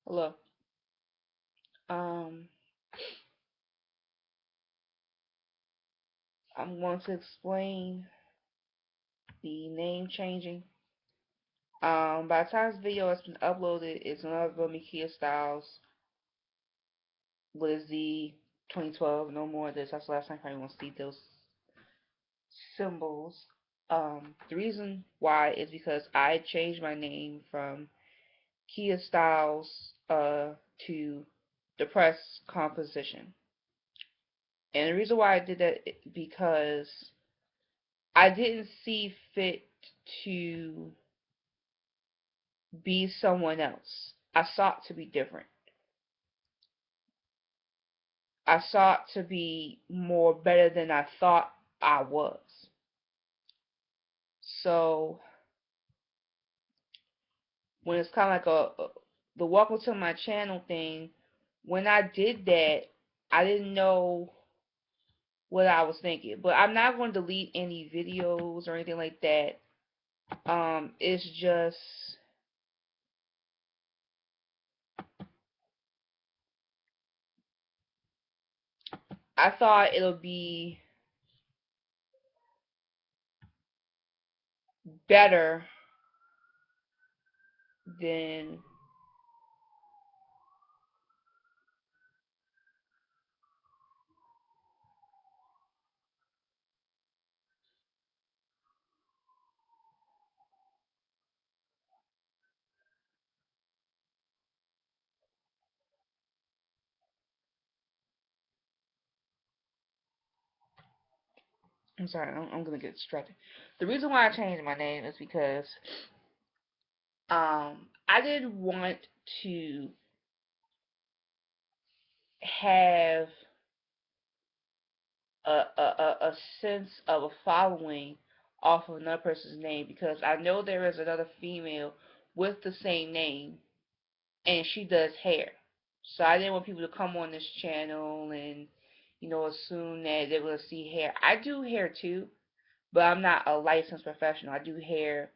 Hello. Um, I'm going to explain the name changing. By the time this video has been uploaded, it's another Kia Styles. What is the 2012? No more of this. That's the last time I want to see those symbols. The reason why is because I changed my name from Kia Styles to Depressed Composition. And the reason why I did that because I didn't see fit to be someone else. I sought to be different. I sought to be more better than I thought I was. So when it's kind of like the welcome to my channel thing, when I did that, I didn't know what I was thinking. But I'm not going to delete any videos or anything like that. It's just I thought it'll be better than I'm sorry, I'm gonna get distracted. The reason why I changed my name is because I didn't want to have a sense of a following off of another person's name because I know there is another female with the same name and she does hair. So I didn't want people to come on this channel and assume that they're gonna see hair. I do hair too, but I'm not a licensed professional. I do hair,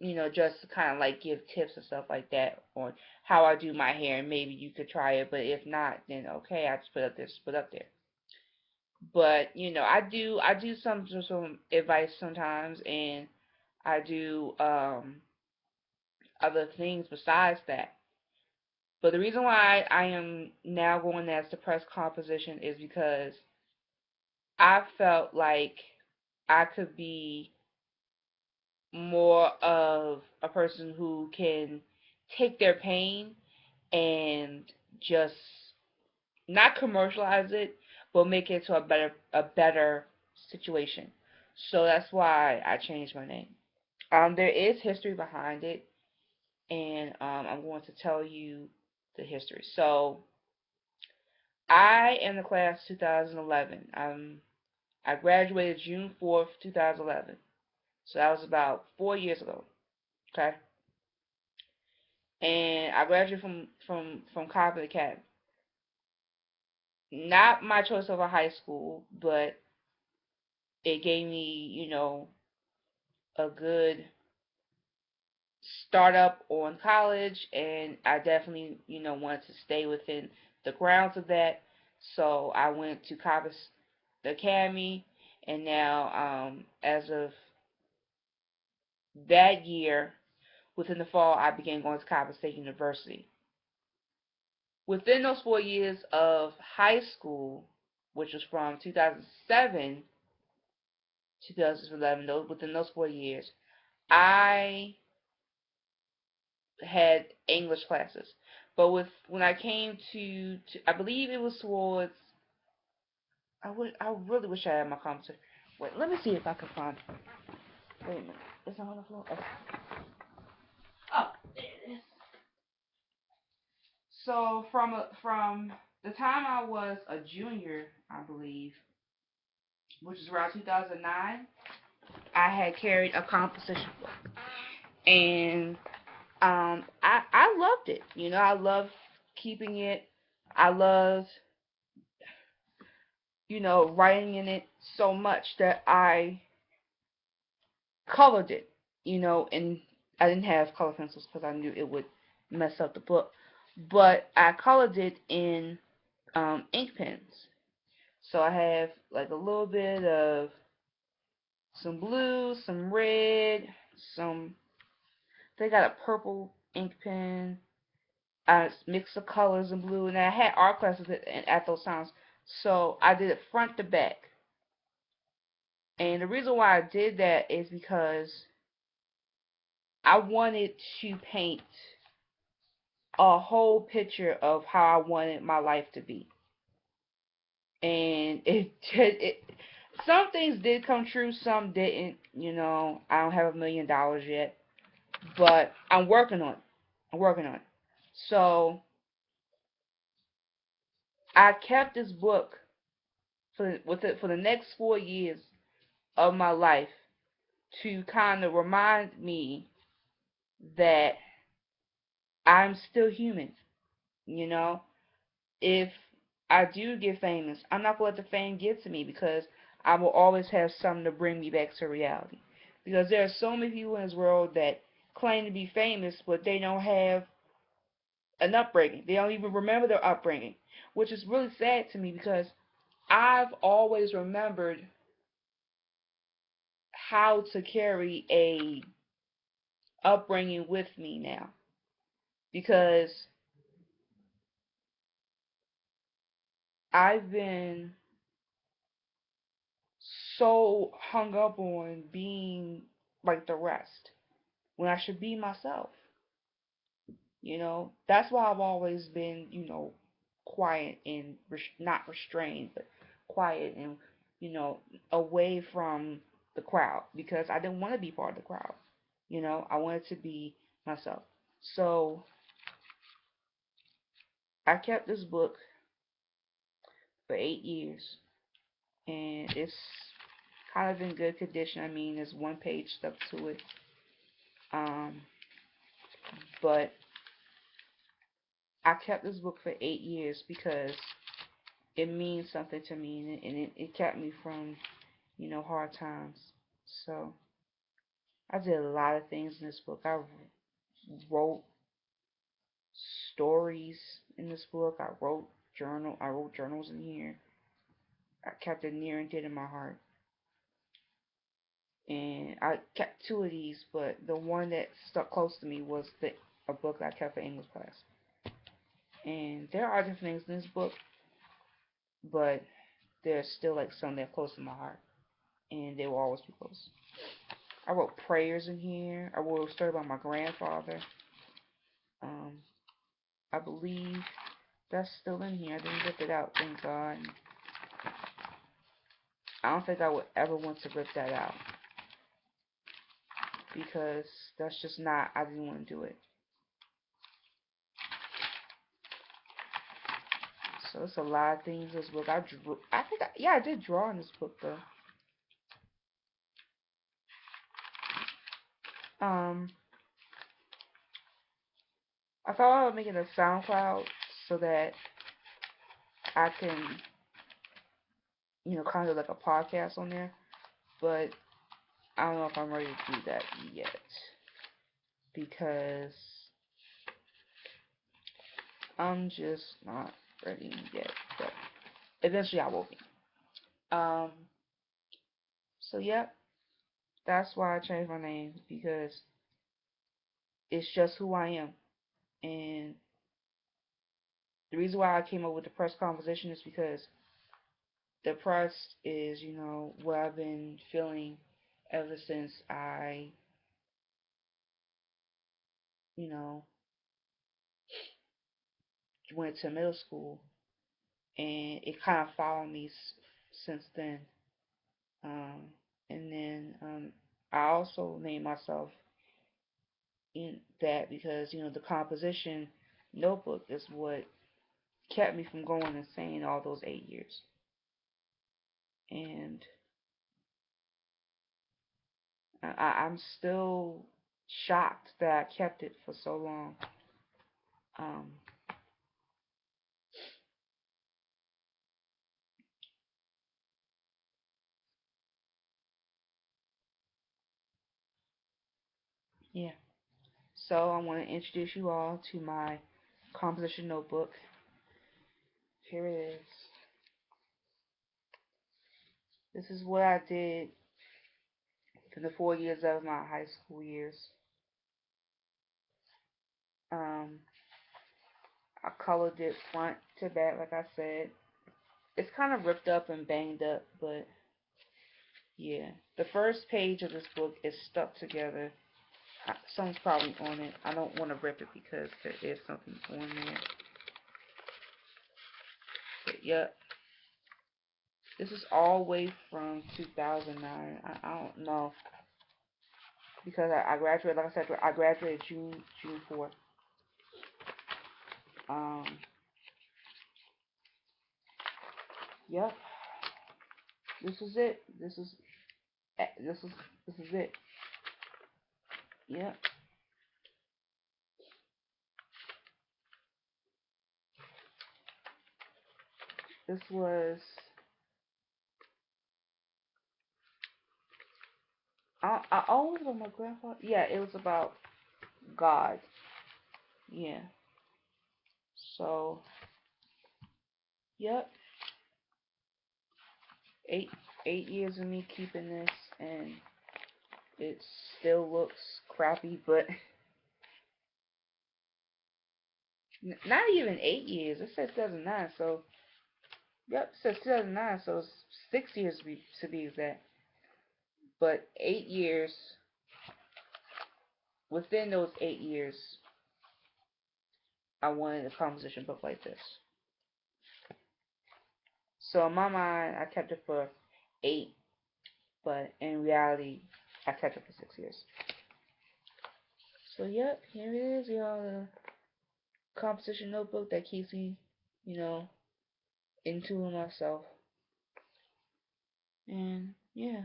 just to kind of like give tips and stuff like that on how I do my hair, and maybe you could try it. But if not, then okay, I just put up there. But I do some advice sometimes, and I do other things besides that. But the reason why I am now going as depressed composition is because I felt like I could be more of a person who can take their pain and just not commercialize it, but make it to a better situation. So that's why I changed my name. There is history behind it, and I'm going to tell you the history. So I am the class 2011. I graduated June 4th, 2011. So that was about 4 years ago. Okay, and I graduated from Coppin Academy. Not my choice of a high school, but it gave me, a good start up on college, and I definitely, wanted to stay within the grounds of that. So I went to Coppin Academy, and now, as of that year, within the fall, I began going to Coppin State University. Within those 4 years of high school, which was from 2007 to 2011, within those 4 years, I had English classes. But when I came to I believe it was towards I really wish I had my computer. Wait, let me see if I can find it. Wait a minute. It's not on the floor? Okay. Oh, there it is. So from the time I was a junior, I believe, which is around 2009, I had carried a composition book. And I loved it. I loved keeping it. I loved, writing in it so much that I colored it, and I didn't have color pencils because I knew it would mess up the book. but I colored it in ink pens. So I have like a little bit of some blue, some red, some. They got a purple ink pen. I mixed the colors in blue, and I had art classes at those times. So I did it front to back. And the reason why I did that is because I wanted to paint a whole picture of how I wanted my life to be. And it some things did come true, some didn't. I don't have $1 million yet, but I'm working on it. I'm working on it. So I kept this book for the next 4 years of my life to kind of remind me that I'm still human. You know, if I do get famous, I'm not gonna let the fame get to me because I will always have something to bring me back to reality. Because there are so many people in this world that claim to be famous, but they don't have an upbringing. They don't even remember their upbringing, which is really sad to me because I've always remembered how to carry a upbringing with me now because I've been so hung up on being like the rest when I should be myself. That's why I've always been, quiet and not restrained, but quiet and, away from the crowd because I didn't want to be part of the crowd. I wanted to be myself. So I kept this book for 8 years, and it's kind of in good condition. I mean, there's one page stuck to it, um, but I kept this book for 8 years because it means something to me, and it kept me from, hard times. So I did a lot of things in this book. Wrote stories in this book. I wrote journals in here. I kept it near and dear to my heart. And I kept two of these, but the one that stuck close to me was a book I kept for English class. And there are different things in this book, but there's still like some that are close to my heart, and they will always be close. I wrote prayers in here. I wrote a story about my grandfather. Um, I believe that's still in here. I didn't rip it out, thank God. I don't think I would ever want to rip that out because that's just not. I didn't want to do it. So it's a lot of things in this book. I drew. I think. Yeah, I did draw in this book though. Um, I thought about making a SoundCloud so that I can, kind of like a podcast on there. But I don't know if I'm ready to do that yet because I'm just not ready yet. But eventually I will be. Um, so yeah, that's why I changed my name because it's just who I am. And the reason why I came up with the press composition is because depressed is, what I've been feeling ever since I, you know, went to middle school, and it kind of followed me since then. Um, and then I also named myself in that because the composition notebook is what kept me from going insane all those 8 years, and I'm still shocked that I kept it for so long. Um, yeah. So I want to introduce you all to my composition notebook. Here it is. This is what I did for the 4 years of my high school years. Um, I colored it front to back, like I said. It's kind of ripped up and banged up, but yeah. The first page of this book is stuck together. Something's probably on it. I don't want to rip it because there is something on there. But yep. This is all the way from 2009. I don't know because I graduated. Like I said, I graduated June 4th. Um. Yep. This is it. This is it. Yep. This was. I always with my grandfather. Yeah, it was about God. Yeah. So. Yep. Eight 8 years of me keeping this, and it still looks crappy, but not even 8 years. It says 2009, so yep, it says 2009, so it's 6 years to be exact. But 8 years, within those 8 years, I wanted a composition book like this. So in my mind, I kept it for 8, but in reality, I kept it for 6 years. So yep, here it is, y'all. The composition notebook that keeps me, you know, into myself. And yeah.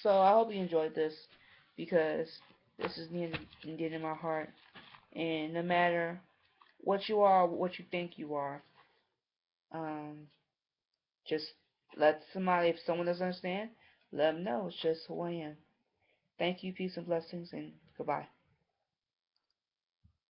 So I hope you enjoyed this because this is near and dear to my heart. And no matter what you are, what you think you are, um, just let somebody, if someone doesn't understand, let them know. It's just who I am. Thank you, peace and blessings, and goodbye.